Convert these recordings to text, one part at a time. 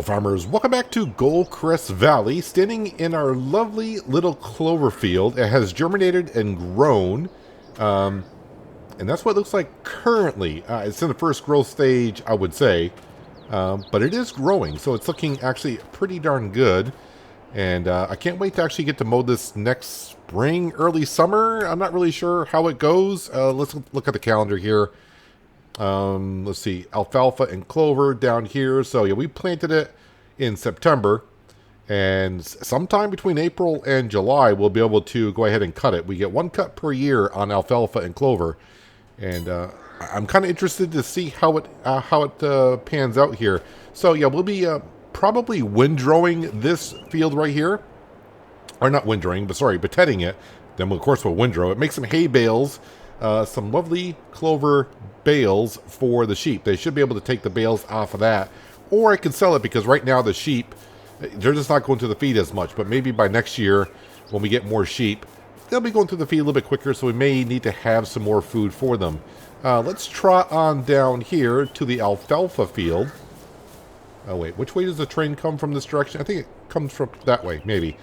farmers, welcome back to Goldcrest Valley, standing in our lovely little clover field. It has germinated and grown, and that's what it looks like currently. It's in the first growth stage, I would say, but it is growing, so it's looking actually pretty darn good. And I can't wait to actually get to mow this next spring, early summer. I'm not really sure how it goes. Let's look at the calendar here. Let's see, alfalfa and clover down here. So yeah, we planted it in September, and sometime between April and July we'll be able to go ahead and cut it. We get one cut per year on alfalfa and clover, and I'm kind of interested to see how it pans out here. So yeah, we'll be probably windrowing this field right here, or not windrowing, but sorry, betetting it. Then of course we'll windrow it. Make some hay bales. Some lovely clover bales for the sheep. They should be able to take the bales off of that, or I can sell it, because right now the sheep, they're just not going to the feed as much. But maybe by next year, when we get more sheep, they'll be going to the feed a little bit quicker, so we may need to have some more food for them. Let's trot on down here to the alfalfa field. Oh wait, which way does the train come from this direction? I think it comes from that way, maybe.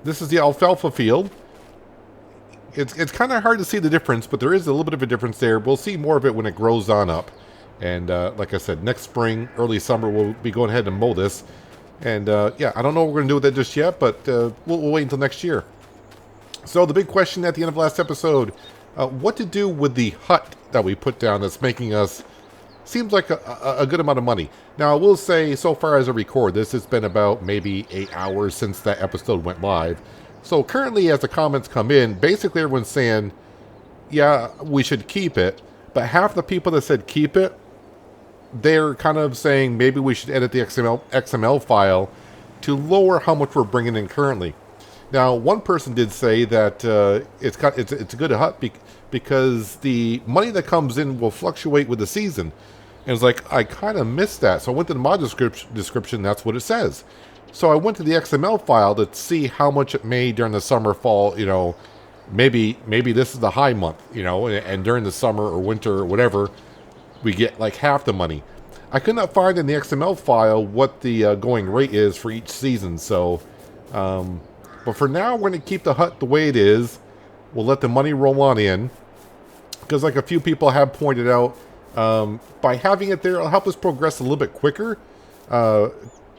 This is the alfalfa field. It's kind of hard to see the difference, but there is a little bit of a difference there. We'll see more of it when it grows on up. And like I said, next spring, early summer, we'll be going ahead and mow this. And yeah, I don't know what we're going to do with it just yet, but we'll wait until next year. So the big question at the end of last episode, what to do with the hut that we put down that's making us, seems like a good amount of money. Now, I will say, so far as I record this, it's been about maybe 8 hours since that episode went live. So currently, as the comments come in, basically everyone's saying, yeah, we should keep it. But half the people that said keep it, they're kind of saying maybe we should edit the XML file to lower how much we're bringing in currently. Now, one person did say that it's a good hut because the money that comes in will fluctuate with the season. And it's like, I kind of missed that. So I went to the mod description, that's what it says. So I went to the XML file to see how much it made during the summer, fall, you know, maybe this is the high month, you know, and during the summer or winter or whatever, we get like half the money. I could not find in the XML file what the going rate is for each season. So, but for now, we're going to keep the hut the way it is. We'll let the money roll on in, because like a few people have pointed out, by having it there, it'll help us progress a little bit quicker.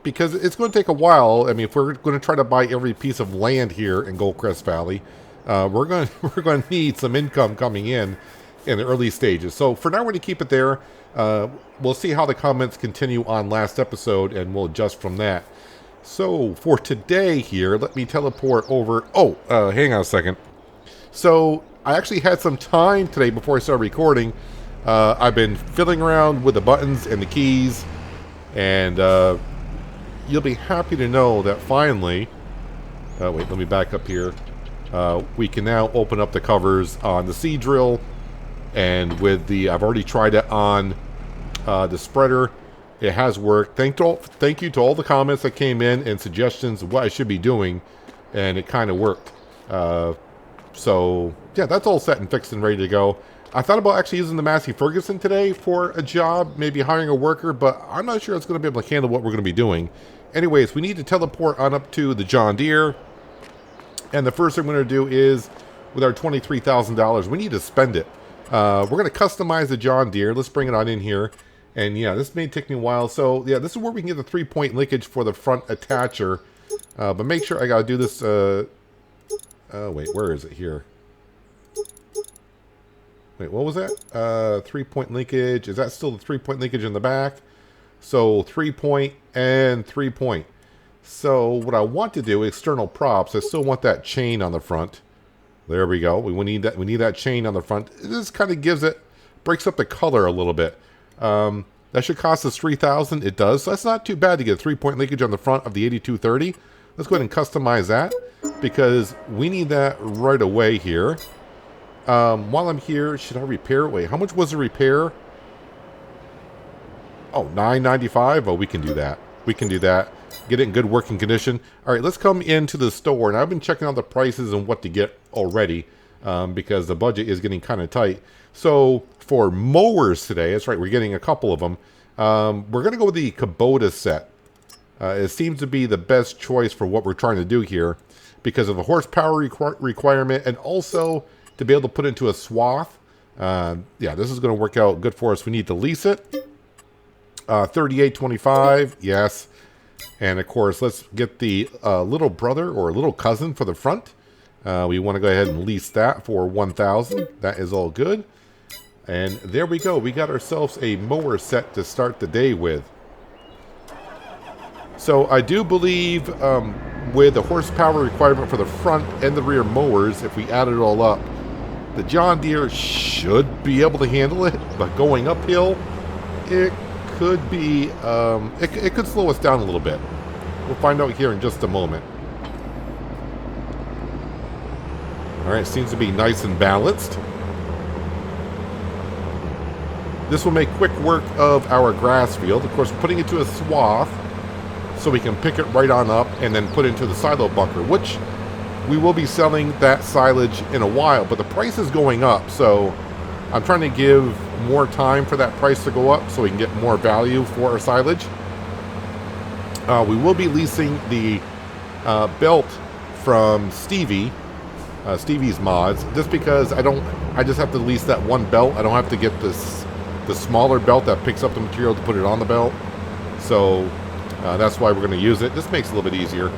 Because it's going to take a while. I mean, if we're going to try to buy every piece of land here in Goldcrest Valley, we're going to need some income coming in the early stages. So for now, we're going to keep it there. We'll see how the comments continue on last episode, and we'll adjust from that. So for today here, let me teleport over. Oh, hang on a second. So I actually had some time today before I started recording. I've been fiddling around with the buttons and the keys, and you'll be happy to know that finally, wait, let me back up here. We can now open up the covers on the seed drill, and with the, I've already tried it on the spreader. It has worked. Thank you to all the comments that came in and suggestions of what I should be doing, and it kind of worked. So yeah, that's all set and fixed and ready to go. I thought about actually using the Massey Ferguson today for a job, maybe hiring a worker, but I'm not sure it's going to be able to handle what we're going to be doing. Anyways, we need to teleport on up to the John Deere. And the first thing we're going to do is, with our $23,000, we need to spend it. We're going to customize the John Deere. Let's bring it on in here. And yeah, this may take me a while. So yeah, this is where we can get the 3-point linkage for the front attacher. But make sure I got to do this. Wait, where is it here? Wait, what was that? 3-point linkage. Is that still the 3-point linkage in the back? So 3-point and 3-point. So what I want to do, external props, I still want that chain on the front. There we go. We need that. We need that chain on the front. This kind of breaks up the color a little bit. That should cost us $3,000. It does. So that's not too bad to get a 3-point linkage on the front of the 8230. Let's go ahead and customize that, because we need that right away here. While I'm here, should I repair? Wait, how much was the repair? Oh, $9.95. Oh, we can do that. We can do that. Get it in good working condition. All right, let's come into the store. And I've been checking out the prices and what to get already, because the budget is getting kind of tight. So for mowers today, that's right, we're getting a couple of them. We're going to go with the Kubota set. It seems to be the best choice for what we're trying to do here because of a horsepower requirement and also to be able to put into a swath. Yeah, this is going to work out good for us. We need to lease it. 3825, yes. And of course, let's get the little brother or little cousin for the front. We want to go ahead and lease that for 1,000. That is all good. And there we go. We got ourselves a mower set to start the day with. So I do believe with the horsepower requirement for the front and the rear mowers, if we add it all up, the John Deere should be able to handle it. But going uphill, it could be, it could slow us down a little bit. We'll find out here in just a moment. All right, seems to be nice and balanced. This will make quick work of our grass field. Of course, we're putting it to a swath so we can pick it right on up and then put it into the silo bunker, which we will be selling that silage in a while, but the price is going up, so I'm trying to give more time for that price to go up so we can get more value for our silage. We will be leasing the belt from Stevie's Mods, just because I just have to lease that one belt. I don't have to get the smaller belt that picks up the material to put it on the belt. So that's why we're going to use it. This makes it a little bit easier.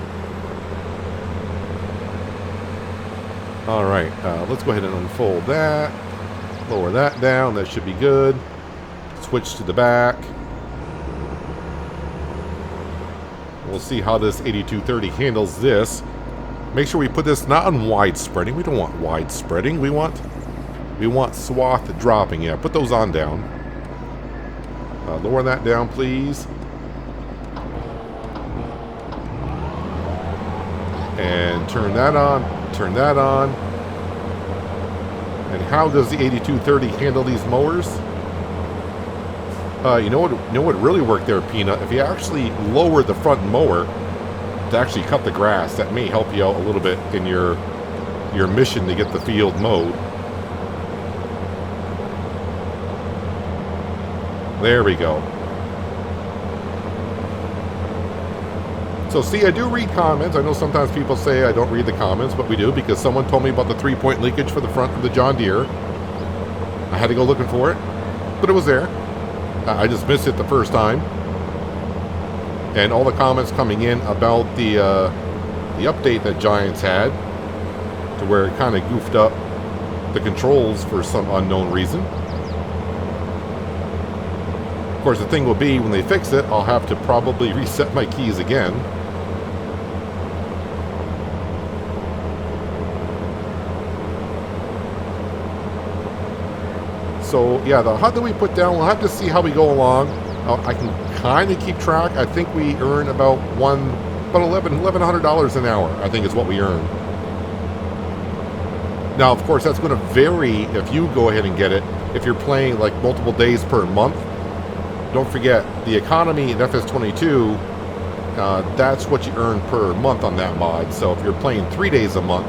All right, let's go ahead and unfold that. Lower that down. That should be good. Switch to the back. We'll see how this 8230 handles this. Make sure we put this not on wide spreading. We don't want wide spreading. We want swath dropping. Yeah, put those on down. Lower that down, please. And turn that on. Turn that on. And how does the 8230 handle these mowers? You know what really worked there, Peanut? If you actually lower the front mower to actually cut the grass, that may help you out a little bit in your mission to get the field mowed. There we go. So see, I do read comments. I know sometimes people say I don't read the comments, but we do, because someone told me about the 3-point leakage for the front of the John Deere. I had to go looking for it, but it was there. I just missed it the first time. And all the comments coming in about the update that Giants had, to where it kind of goofed up the controls for some unknown reason. Of course, the thing will be, when they fix it, I'll have to probably reset my keys again. So, yeah, the HUD that we put down, we'll have to see how we go along. I can kind of keep track. I think we earn about $1,100 an hour, I think is what we earn. Now, of course, that's going to vary if you go ahead and get it. If you're playing like multiple days per month, don't forget, the economy in FS22, that's what you earn per month on that mod. So if you're playing 3 days a month,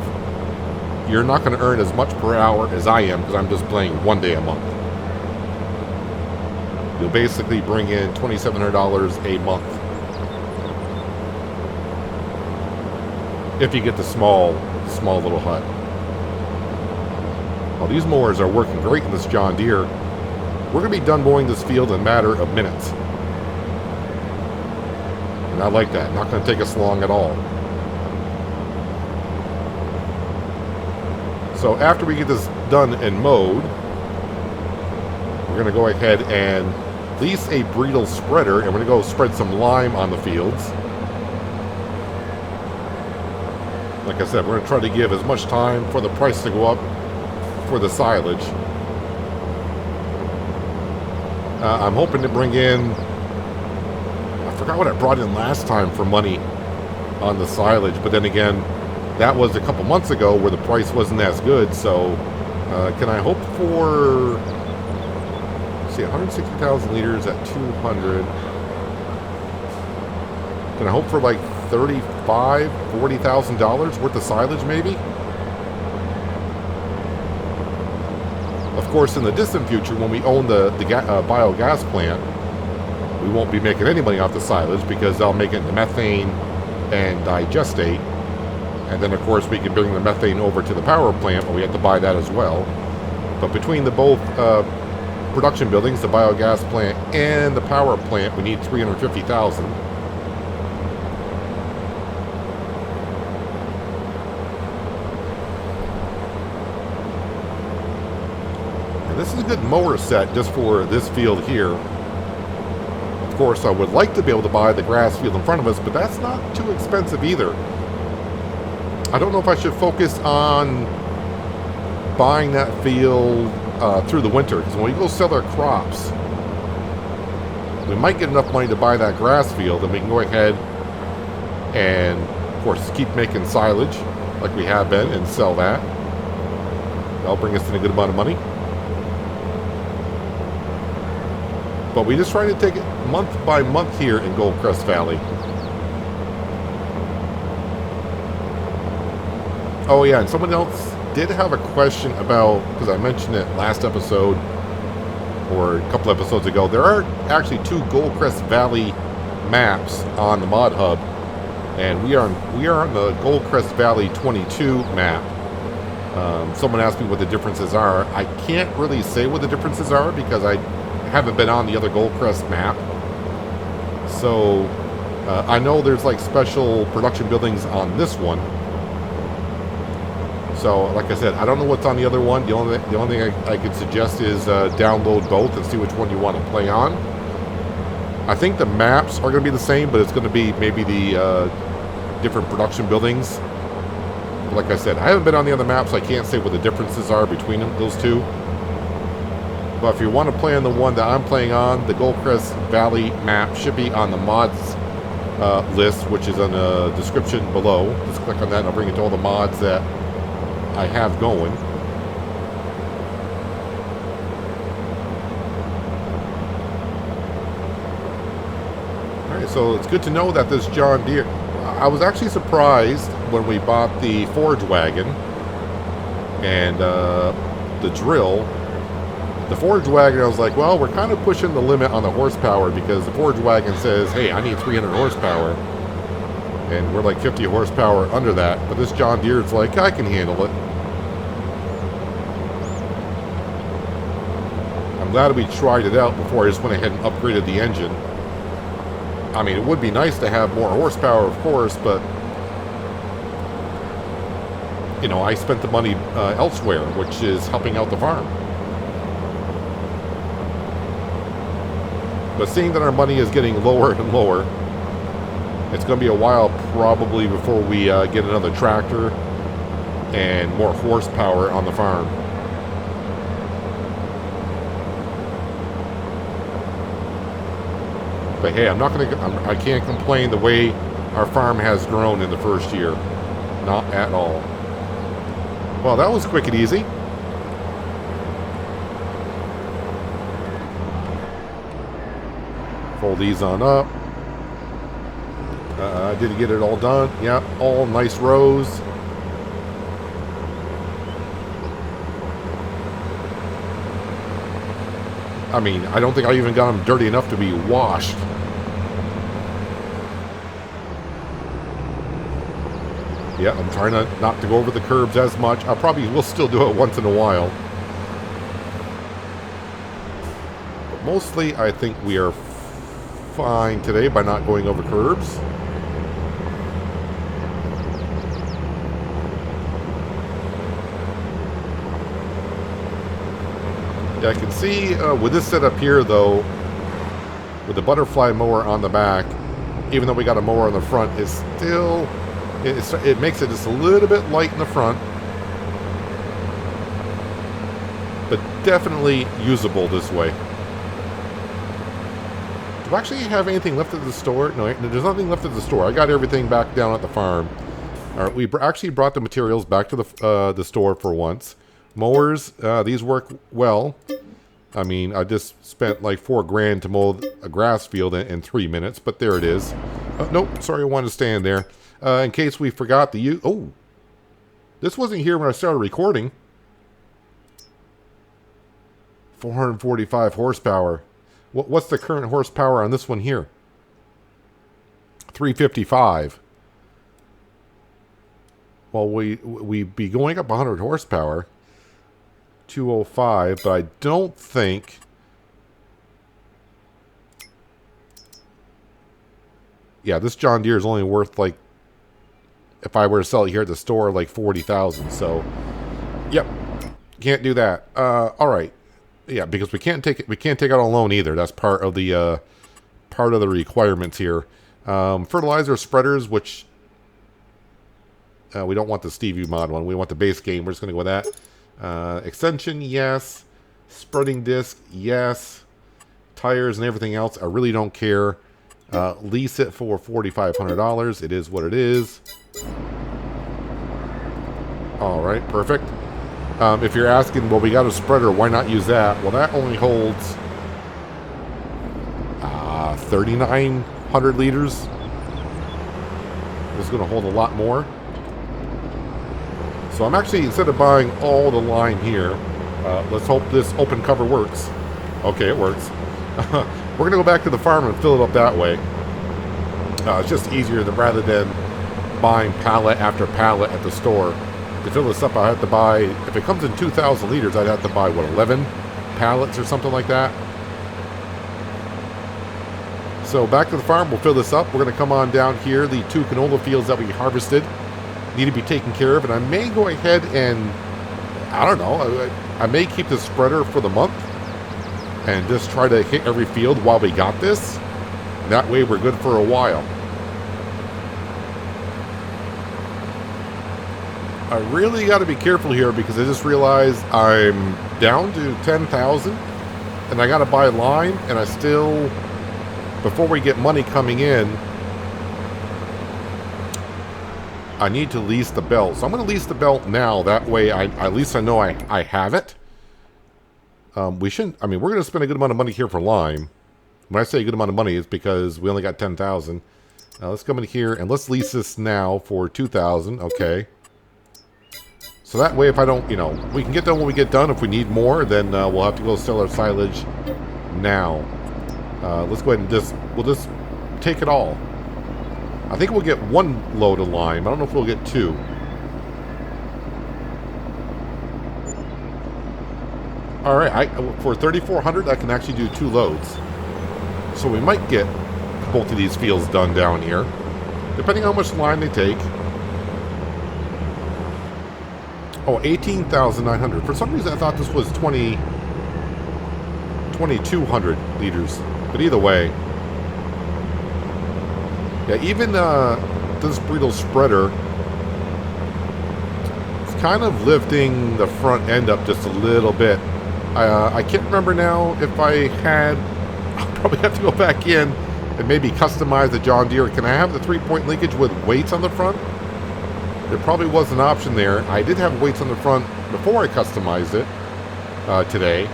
you're not going to earn as much per hour as I am, because I'm just playing 1 day a month. You'll basically bring in $2,700 a month if you get the small little hut. Well, these mowers are working great in this John Deere. We're going to be done mowing this field in a matter of minutes. And I like that. Not going to take us long at all. So after we get this done and mowed, we're going to go ahead and lease a Breedle spreader, and we're going to go spread some lime on the fields. Like I said, we're going to try to give as much time for the price to go up for the silage. I'm hoping to bring in, I forgot what I brought in last time for money on the silage, but then again, that was a couple months ago where the price wasn't as good. So can I hope for, let's see, 160,000 liters at 200? Can I hope for like $40,000 worth of silage maybe? Of course, in the distant future, when we own the biogas plant, We won't be making any money off the silage because they'll make it into methane and digestate. And then, of course, we can bring the methane over to the power plant, but we have to buy that as well. But between the both production buildings, the biogas plant and the power plant, we need $350,000. And this is a good mower set just for this field here. Of course, I would like to be able to buy the grass field in front of us, but that's not too expensive either. I don't know if I should focus on buying that field through the winter, because when we go sell our crops, we might get enough money to buy that grass field, and we can go ahead and, of course, keep making silage like we have been and sell that. That'll bring us in a good amount of money. But we just try to take it month by month here in Goldcrest Valley. Oh yeah, and someone else did have a question about, because I mentioned it last episode or a couple episodes ago, there are actually 2 Goldcrest Valley maps on the Mod Hub, and we are on the Goldcrest Valley 22 map. Someone asked me what the differences are. I can't really say what the differences are because I haven't been on the other Goldcrest map. So I know there's like special production buildings on this one. So, like I said, I don't know what's on the other one. The only thing I could suggest is download both and see which one you want to play on. I think the maps are going to be the same, but it's going to be maybe the different production buildings. But like I said, I haven't been on the other maps, so I can't say what the differences are between those two. But if you want to play on the one that I'm playing on, the Goldcrest Valley map should be on the mods list, which is in the description below. Just click on that and I'll bring you to all the mods that I have going. Alright, so it's good to know that this John Deere... I was actually surprised when we bought the forage wagon and the drill. The forage wagon, I was like, well, we're kind of pushing the limit on the horsepower because the forage wagon says, hey, I need 300 horsepower. And we're like 50 horsepower under that. But this John Deere is like, I can handle it. I'm glad we tried it out before I just went ahead and upgraded the engine. I mean, it would be nice to have more horsepower, of course, but you know, I spent the money elsewhere, which is helping out the farm. But seeing that our money is getting lower and lower, it's going to be a while probably before we get another tractor and more horsepower on the farm. But hey, I can't complain the way our farm has grown in the first year. Not at all. Well, that was quick and easy. Fold these on up. I did get it all done. Yep, all nice rows. I mean, I don't think I even got them dirty enough to be washed. Yeah, I'm trying not to go over the curbs as much. I probably will still do it once in a while. But mostly, I think we are fine today by not going over curbs. Yeah, I can see with this setup here, though, with the butterfly mower on the back, even though we got a mower on the front, it's still... It makes it just a little bit light in the front, but definitely usable this way. Do I actually have anything left at the store? No, there's nothing left at the store. I got everything back down at the farm. All right, we actually brought the materials back to the store for once. Mowers, these work well. I mean, I just spent like $4,000 to mow a grass field in 3 minutes, but there it is. Nope, sorry, I wanted to stand there. In case we forgot to use... Oh, this wasn't here when I started recording. 445 horsepower. What's the current horsepower on this one here? 355. Well, we'd be going up 100 horsepower. 205, but I don't think... Yeah, this John Deere is only worth, like, if I were to sell it here at the store, like 40,000. So, yep, can't do that. All right, yeah, because we can't take out a loan either. That's part of the requirements here. Fertilizer spreaders, which we don't want the Stevie mod one. We want the base game. We're just gonna go with that. Extension, yes. Spreading disc, yes. Tires and everything else, I really don't care. Lease it for $4,500. It is what it is. All right, perfect. If you're asking, well, we got a spreader, why not use that? Well, that only holds 3,900 liters. This is going to hold a lot more. So I'm actually, instead of buying all the line here, let's hope this open cover works. Okay, it works. We're going to go back to the farm and fill it up that way. It's just easier than rather than buying pallet after pallet at the store. To fill this up, I have to buy, if it comes in 2,000 liters, I'd have to buy, what, 11 pallets or something like that? So back to the farm, we'll fill this up. We're going to come on down here. The 2 canola fields that we harvested need to be taken care of. And I may go ahead and, I don't know, I may keep the spreader for the month and just try to hit every field while we got this. That way we're good for a while. I really got to be careful here because I just realized I'm down to 10,000 and I got to buy line, and I still, before we get money coming in, I need to lease the belt. So I'm going to lease the belt now. That way at least I know I have it. We shouldn't, I mean, we're going to spend a good amount of money here for lime. When I say a good amount of money, it's because we only got 10,000. Let's come in here and let's lease this now for 2,000. Okay. So that way, if I don't, you know, we can get done when we get done. If we need more, then we'll have to go sell our silage now. Let's go ahead and we'll just take it all. I think we'll get 1 load of lime. I don't know if we'll get 2. All right, for 3,400, I can actually do 2 loads. So we might get both of these fields done down here, depending on how much lime they take. Oh, 18,900. For some reason, I thought this was 2,200 liters. But either way, yeah, even this Burrito spreader, it's kind of lifting the front end up just a little bit. I can't remember now if I had... I'll probably have to go back in and maybe customize the John Deere. Can I have the 3-point linkage with weights on the front? There probably was an option there. I did have weights on the front before I customized it today.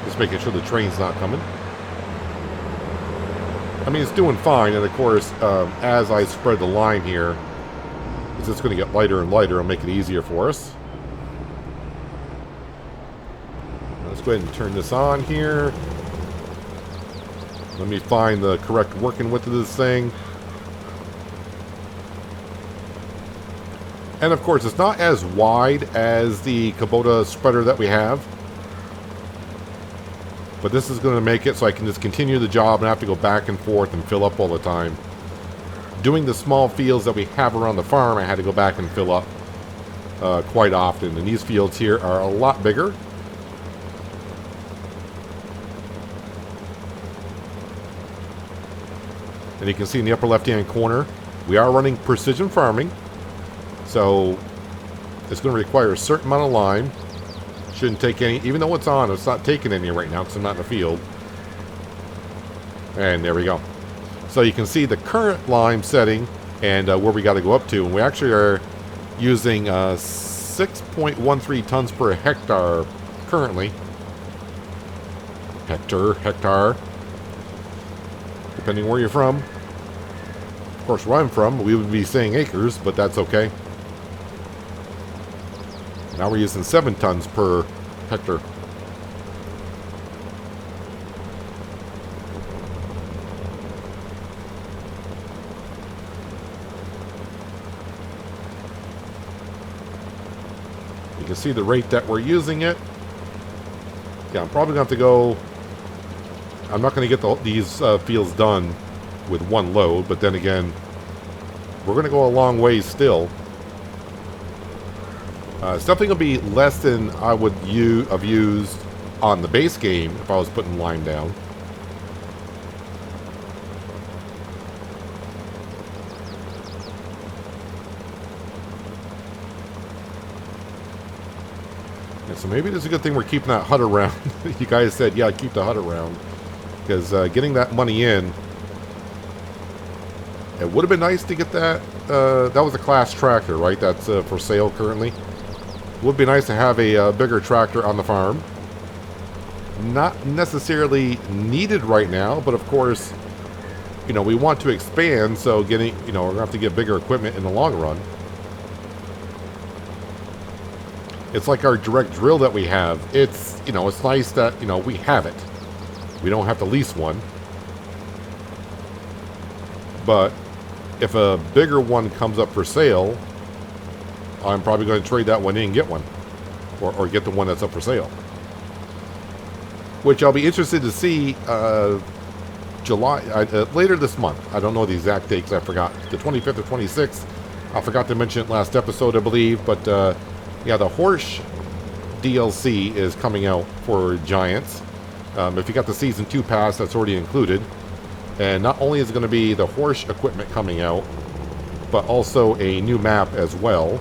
Just making sure the train's not coming. I mean, it's doing fine. And of course, as I spread the line here, it's just going to get lighter and lighter and make it easier for us. Let's go ahead and turn this on here. Let me find the correct working width of this thing. And of course, it's not as wide as the Kubota spreader that we have. But this is going to make it so I can just continue the job and have to go back and forth and fill up all the time. Doing the small fields that we have around the farm, I had to go back and fill up quite often. And these fields here are a lot bigger. And you can see in the upper left-hand corner, we are running precision farming. So it's going to require a certain amount of lime. Shouldn't take any, even though it's on, it's not taking any right now because I'm not in the field. And there we go. So you can see the current lime setting and where we got to go up to. And we actually are using 6.13 tons per hectare currently. Hectare. Depending where you're from. Of course, where I'm from, we would be saying acres, but that's okay. Now we're using 7 tons per hectare. You can see the rate that we're using it. Yeah, I'm probably going to have to go... I'm not going to get these fields done with one load, but then again, we're going to go a long ways still. It's definitely going to be less than I would have used on the base game if I was putting lime down. Yeah, so maybe it's a good thing we're keeping that hut around. You guys said, yeah, keep the hut around. Because getting that money in, it would have been nice to get that. That was a class tractor, right? That's for sale currently. It would be nice to have a bigger tractor on the farm. Not necessarily needed right now, but of course, you know, we want to expand, so getting, you know, we're going to have to get bigger equipment in the long run. It's like our direct drill that we have. It's, you know, it's nice that, you know, we have it. We don't have to lease one. But if a bigger one comes up for sale, I'm probably going to trade that one in and get one. Or get the one that's up for sale. Which I'll be interested to see July, later this month. I don't know the exact dates, I forgot. The 25th or 26th. I forgot to mention it last episode, I believe. But yeah, the horse DLC is coming out for Giants. If you got the Season 2 pass, that's already included. And not only is it going to be the horse equipment coming out, but also a new map as well.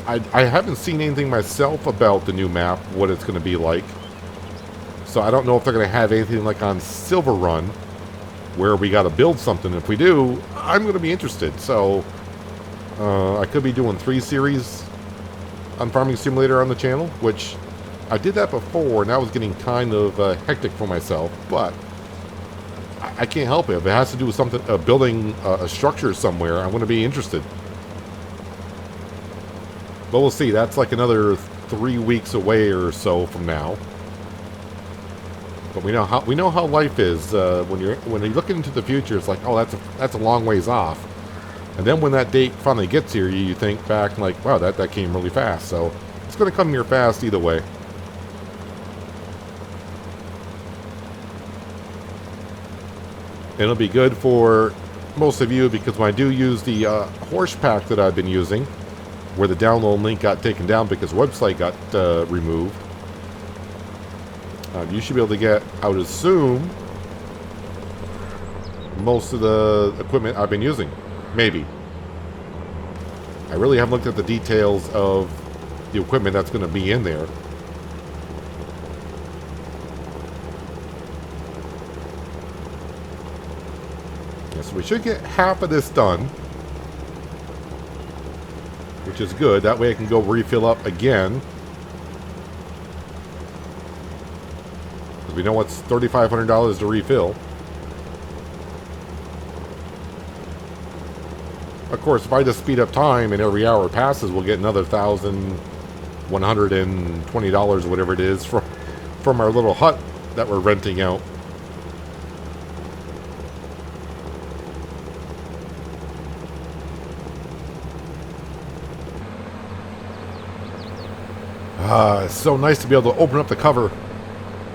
I haven't seen anything myself about the new map, what it's going to be like. So I don't know if they're going to have anything like on Silver Run, where we got to build something. If we do, I'm going to be interested. So I could be doing 3 series on Farming Simulator on the channel, which I did that before, and that was getting kind of hectic for myself, but I can't help it. If it has to do with something, building a structure somewhere, I'm going to be interested. But we'll see. That's like another 3 weeks away or so from now. But we know how life is. When you're looking into the future, it's like, oh, that's a long ways off. And then when that date finally gets here, you think back like, wow, that came really fast. So it's going to come here fast either way. It'll be good for most of you because when I do use the horse pack that I've been using, where the download link got taken down because the website got removed, you should be able to get, I would assume, most of the equipment I've been using. Maybe. I really haven't looked at the details of the equipment that's going to be in there. So we should get half of this done, which is good. That way I can go refill up again. Because we know it's $3,500 to refill. Of course, if I just speed up time and every hour passes, we'll get another $1,120, whatever it is, from our little hut that we're renting out. It's so nice to be able to open up the cover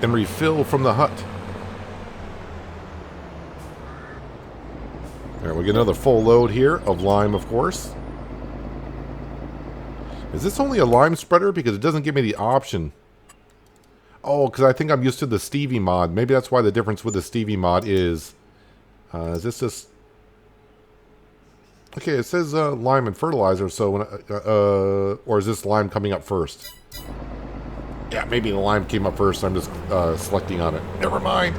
and refill from the hut. There, we get another full load here of lime, of course. Is this only a lime spreader? Because it doesn't give me the option. Oh, because I think I'm used to the Stevie mod. Maybe that's why the difference with the Stevie mod is this just... Okay, it says lime and fertilizer, so when or is this lime coming up first? Yeah, maybe the lime came up first. I'm just selecting on it. Never mind.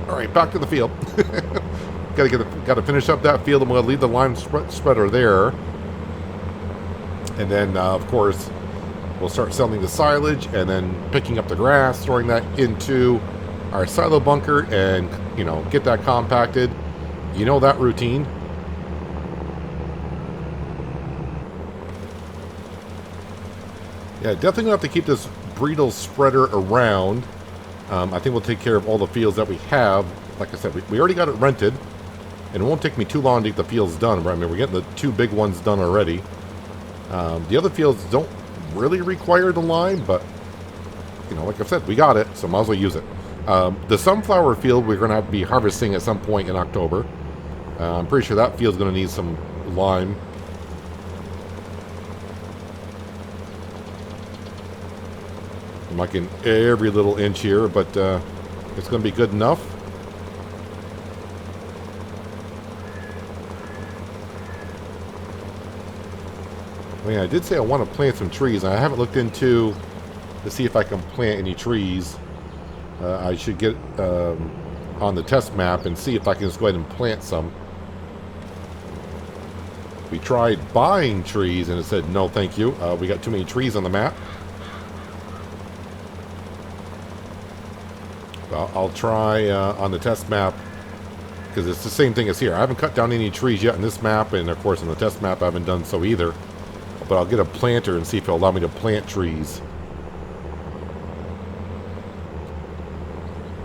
All right, back to the field. Got to finish up that field, and we'll leave the lime spreader there. And then, of course, we'll start selling the silage, and then picking up the grass, throwing that into our silo bunker, and get that compacted. You know that routine. Yeah, definitely gonna have to keep this Breedle spreader around. I think we'll take care of all the fields that we have. Like I said, we already got it rented. And it won't take me too long to get the fields done. I mean, we're getting the 2 big ones done already. The other fields don't really require the lime, but, you know, like I said, we got it, so might as well use it. The sunflower field we're going to have to be harvesting at some point in October. I'm pretty sure that field's going to need some lime. I'm not getting every little inch here, but it's going to be good enough. I mean, I did say I want to plant some trees, and I haven't looked into to see if I can plant any trees. I should get on the test map and see if I can just go ahead and plant some. We tried buying trees, and it said, no, thank you. We got too many trees on the map. I'll try on the test map, because it's the same thing as here. I haven't cut down any trees yet in this map, and of course on the test map I haven't done so either. But I'll get a planter and see if it'll allow me to plant trees.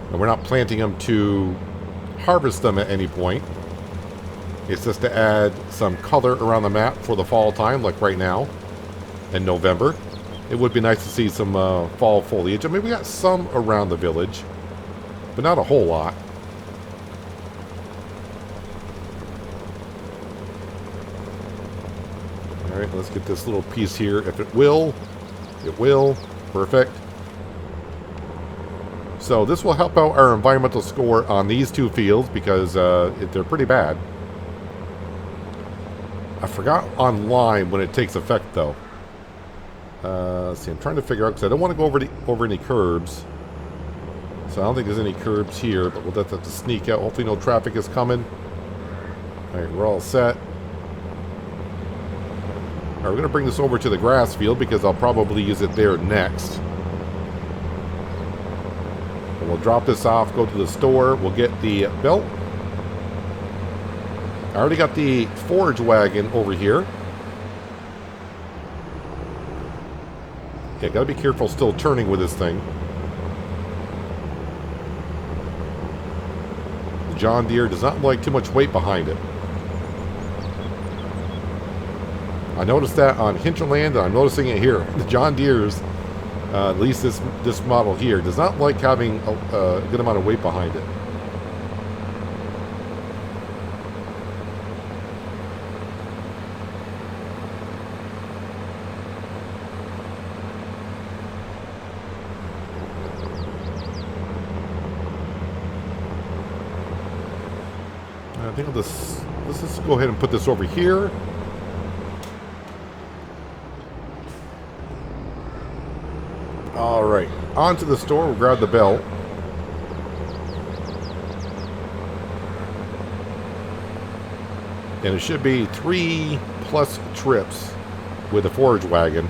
And we're not planting them to harvest them at any point. It's just to add some color around the map for the fall time, like right now in November. It would be nice to see some fall foliage. I mean, we got some around the village, but not a whole lot. Alright, let's get this little piece here. If it will, it will. Perfect. So this will help out our environmental score on these 2 fields because they're pretty bad. I forgot on lime when it takes effect, though. Let's see, I'm trying to figure out, because I don't want to go over any curbs. So I don't think there's any curbs here, but we'll just have to sneak out. Hopefully no traffic is coming. Alright, we're all set. Alright, we're going to bring this over to the grass field because I'll probably use it there next. And we'll drop this off, go to the store, we'll get the belt. I already got the forage wagon over here. Yeah, gotta be careful still turning with this thing. The John Deere does not like too much weight behind it. I noticed that on Hinterland, and I'm noticing it here. The John Deere's, at least this model here, does not like having a good amount of weight behind it. I think let's just go ahead and put this over here. Alright, on to the store, we'll grab the belt. And it should be 3+ trips with the forage wagon.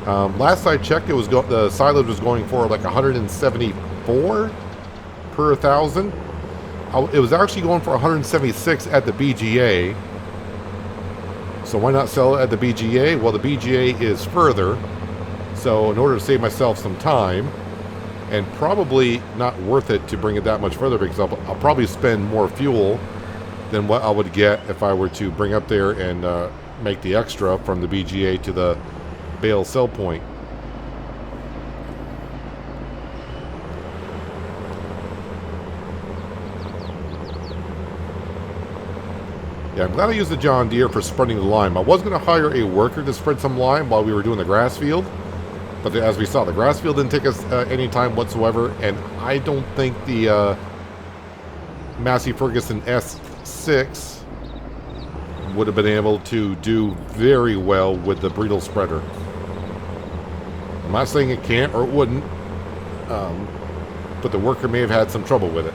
Last I checked, it was the silage was going for like 174 per 1,000. It was actually going for 176 at the BGA. So why not sell it at the BGA? Well, the BGA is further. So in order to save myself some time, and probably not worth it to bring it that much further, because I'll probably spend more fuel than what I would get if I were to bring up there and make the extra from the BGA to the bale sell point. Yeah, I'm glad I used the John Deere for spreading the lime. I was going to hire a worker to spread some lime while we were doing the grass field. But as we saw, the grass field didn't take us any time whatsoever. And I don't think the Massey Ferguson S6 would have been able to do very well with the bridle spreader. I'm not saying it can't or it wouldn't. But the worker may have had some trouble with it.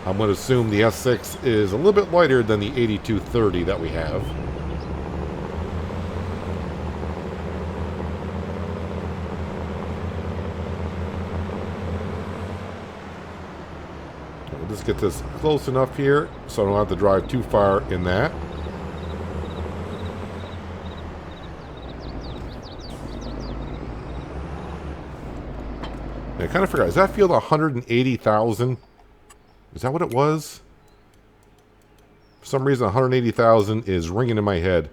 I'm going to assume the S6 is a little bit lighter than the 8230 that we have. We'll just get this close enough here so I don't have to drive too far in that. I kind of forgot. Is that field 180,000? Is that what it was? For some reason, 180,000 is ringing in my head.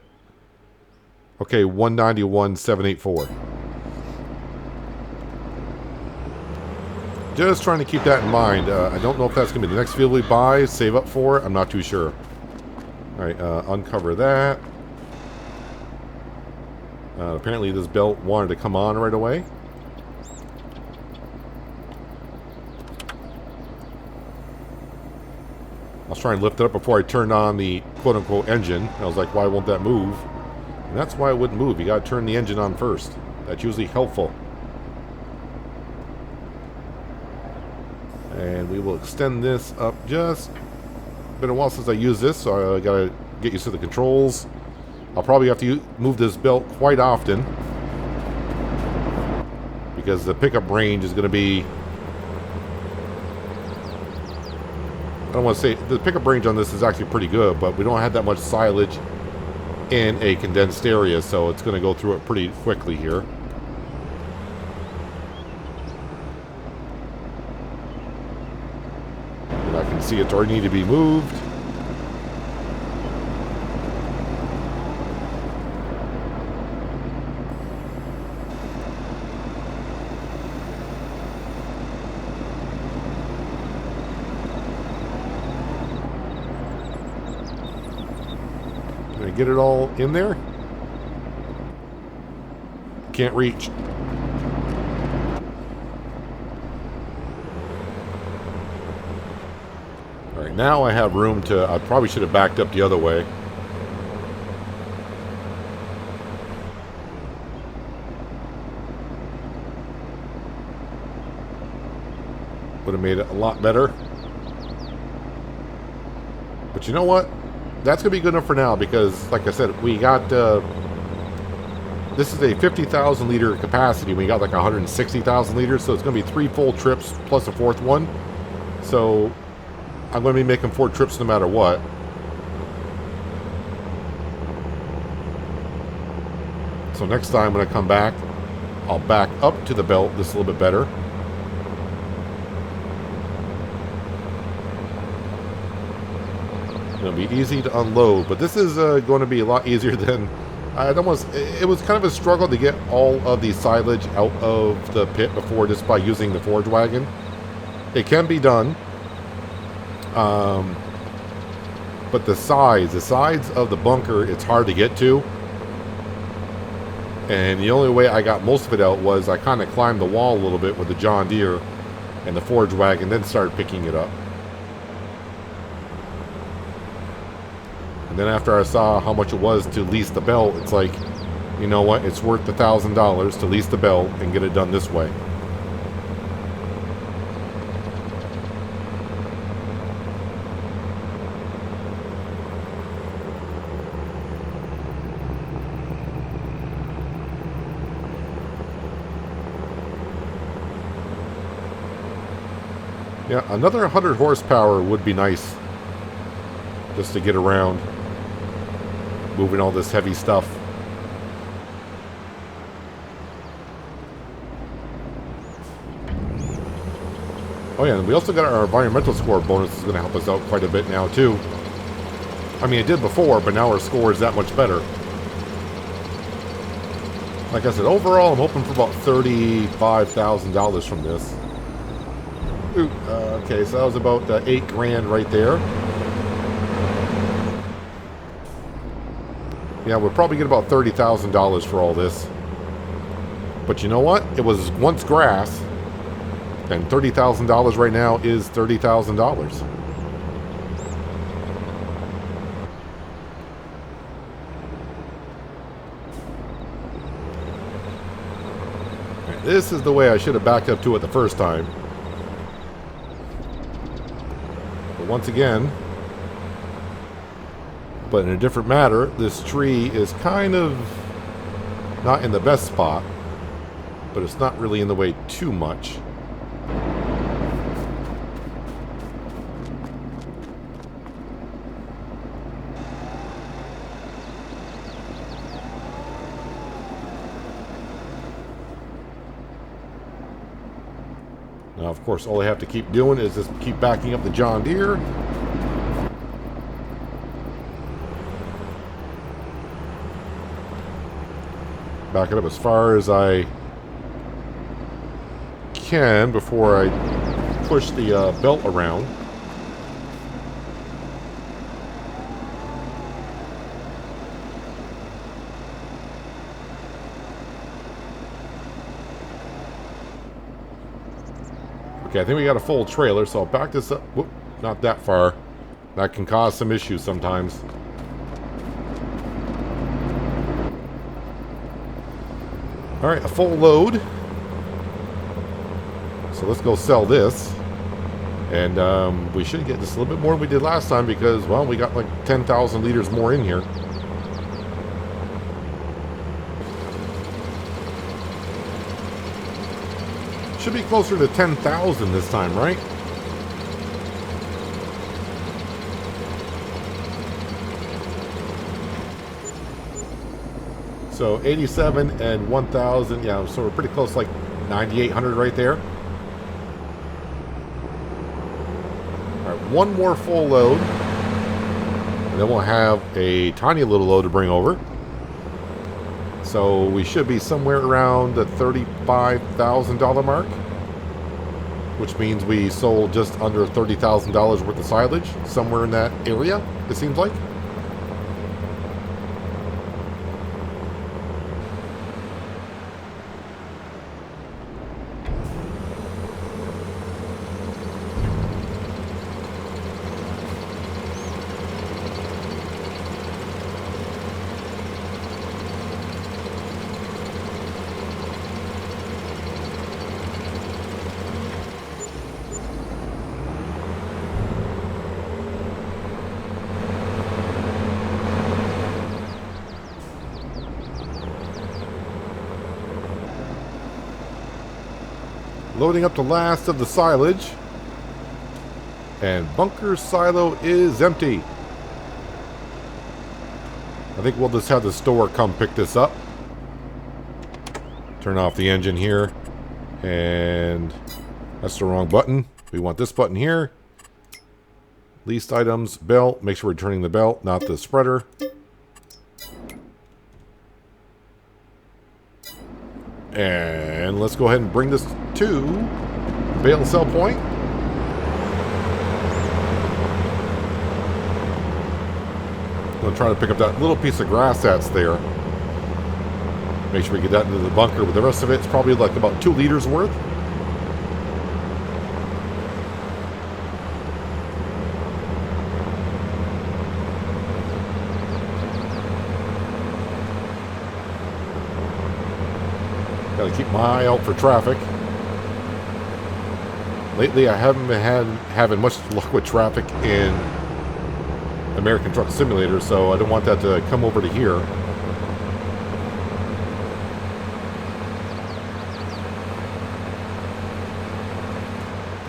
Okay, 191,784. Just trying to keep that in mind. I don't know if that's going to be the next field we buy, save up for it. I'm not too sure. Alright, uncover that. Apparently this belt wanted to come on right away. I was trying to lift it up before I turned on the quote-unquote engine. I was like, why won't that move? And that's why it wouldn't move. You got to turn the engine on first. That's usually helpful. And we will extend this up just... Been a while since I used this, so I gotta get used to the controls. I'll probably have to move this belt quite often, because the pickup range is going to be... I don't want to say... The pickup range on this is actually pretty good, but we don't have that much silage in a condensed area, so it's going to go through it pretty quickly here. And I can see it's already need to be moved. Get it all in there? Can't reach. Alright, now I have room to... I probably should have backed up the other way. Would have made it a lot better. But you know what? That's going to be good enough for now because, like I said, we got... this is a 50,000 liter capacity. We got like 160,000 liters, so it's going to be 3 full trips plus a 4th one. So I'm going to be making 4 trips no matter what. So next time when I come back, I'll back up to the belt just a little bit better. It'll be easy to unload, but this is going to be a lot easier than... it was kind of a struggle to get all of the silage out of the pit before just by using the forage wagon. It can be done. But the sides of the bunker, it's hard to get to. And the only way I got most of it out was I kind of climbed the wall a little bit with the John Deere and the forage wagon, then started picking it up. And then after I saw how much it was to lease the belt, it's like, you know what? It's worth the $1,000 to lease the belt and get it done this way. Yeah, another 100 horsepower would be nice. Just to get around. Moving all this heavy stuff. Oh yeah, and we also got our environmental score bonus is going to help us out quite a bit now too. I mean, it did before, but now our score is that much better. Like I said, overall, I'm hoping for about $35,000 from this. Ooh, okay, so that was about $8 grand right there. Yeah, we'll probably get about $30,000 for all this. But you know what? It was once grass, and $30,000 right now is $30,000. This is the way I should have backed up to it the first time. But once again, but in a different matter, this tree is kind of not in the best spot, but it's not really in the way too much. Now, of course, all I have to keep doing is just keep backing up the John Deere. Back it up as far as I can before I push the belt around. Okay, I think we got a full trailer, so I'll back this up. Whoop, not that far. That can cause some issues sometimes. Alright, a full load. So let's go sell this. And we should get just a little bit more than we did last time because, well, we got like 10,000 liters more in here. Should be closer to 10,000 this time, right? So 87 and 1,000, yeah, so we're pretty close, like 9,800 right there. All right, one more full load. And then we'll have a tiny little load to bring over. So we should be somewhere around the $35,000 mark, which means we sold just under $30,000 worth of silage, somewhere in that area, it seems like. Loading up the last of the silage. And bunker silo is empty. I think we'll just have the store come pick this up. Turn off the engine here. And that's the wrong button. We want this button here. Leased items, belt. Make sure we're turning the belt, not the spreader. And let's go ahead and bring this to bale and sell point. I'm going to try to pick up that little piece of grass that's there. Make sure we get that into the bunker, but the rest of it's probably like about 2 liters worth. Got to keep my eye out for traffic. Lately, I haven't been having much luck with traffic in American Truck Simulator, so I don't want that to come over to here.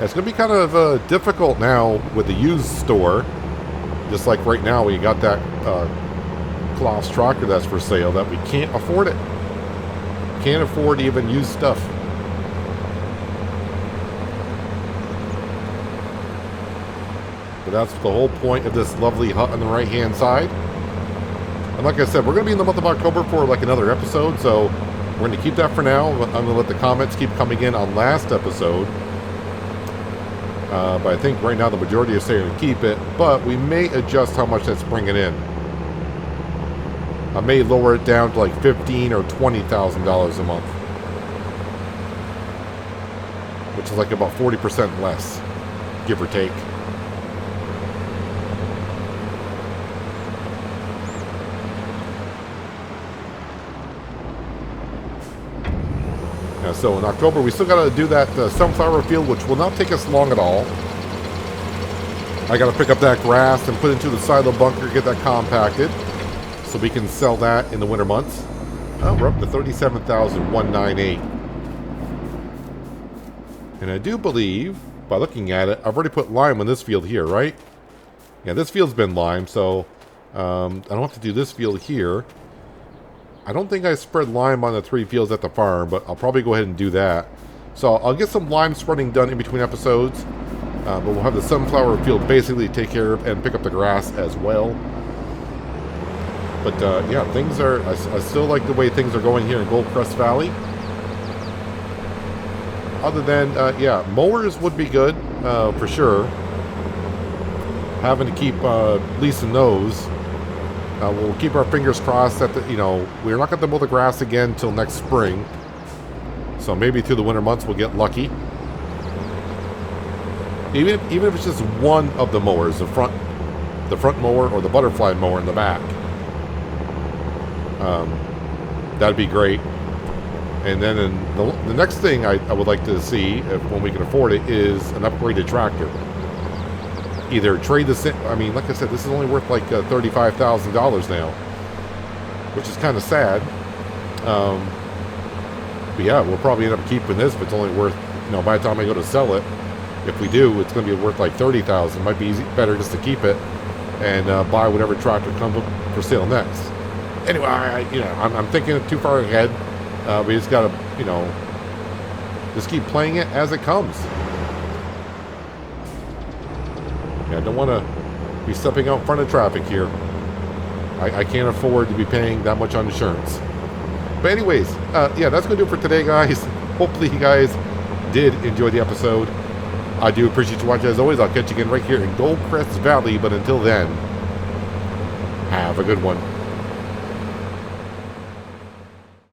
It's going to be kind of difficult now with the used store. Just like right now, we got that Klaus tractor that's for sale that we can't afford it. Can't afford to even use stuff. But that's the whole point of this lovely hut on the right hand side. And like I said, we're going to be in the month of October for like another episode, so we're going to keep that for now. I'm going to let the comments keep coming in on last episode. But I think right now the majority are saying to keep it, but we may adjust how much that's bringing in. I may lower it down to like $15,000 or $20,000 a month, which is like about 40% less, give or take. So in October, we still got to do that sunflower field, which will not take us long at all. I got to pick up that grass and put it into the silo bunker, get that compacted, so we can sell that in the winter months. We're up to $37,198. And I do believe, by looking at it, I've already put lime on this field here, right? Yeah, this field's been lime, so I don't have to do this field here. I don't think I spread lime on the 3 fields at the farm, but I'll probably go ahead and do that. So I'll get some lime spreading done in between episodes. But we'll have the sunflower field basically take care of and pick up the grass as well. But yeah, things are... I still like the way things are going here in Goldcrest Valley. Other than, yeah, mowers would be good, for sure. Having to keep leasing those. We'll keep our fingers crossed that, we're not going to mow the grass again until next spring. So maybe through the winter months we'll get lucky. Even if it's just one of the mowers, the front mower or the butterfly mower in the back. That'd be great. And then the next thing I would like to see, when we can afford it, is an upgraded tractor. Either trade this in, I mean, like I said, this is only worth like $35,000 now, which is kind of sad. But yeah, we'll probably end up keeping this, but it's only worth, by the time I go to sell it, if we do, it's going to be worth like $30,000. Might be better just to keep it and buy whatever tractor comes up for sale next. Anyway, I'm thinking too far ahead. We just got to, just keep playing it as it comes. Yeah, I don't want to be stepping out in front of traffic here. I can't afford to be paying that much on insurance. But anyways, yeah, that's going to do it for today, guys. Hopefully you guys did enjoy the episode. I do appreciate you watching. As always, I'll catch you again right here in Goldcrest Valley. But until then, have a good one.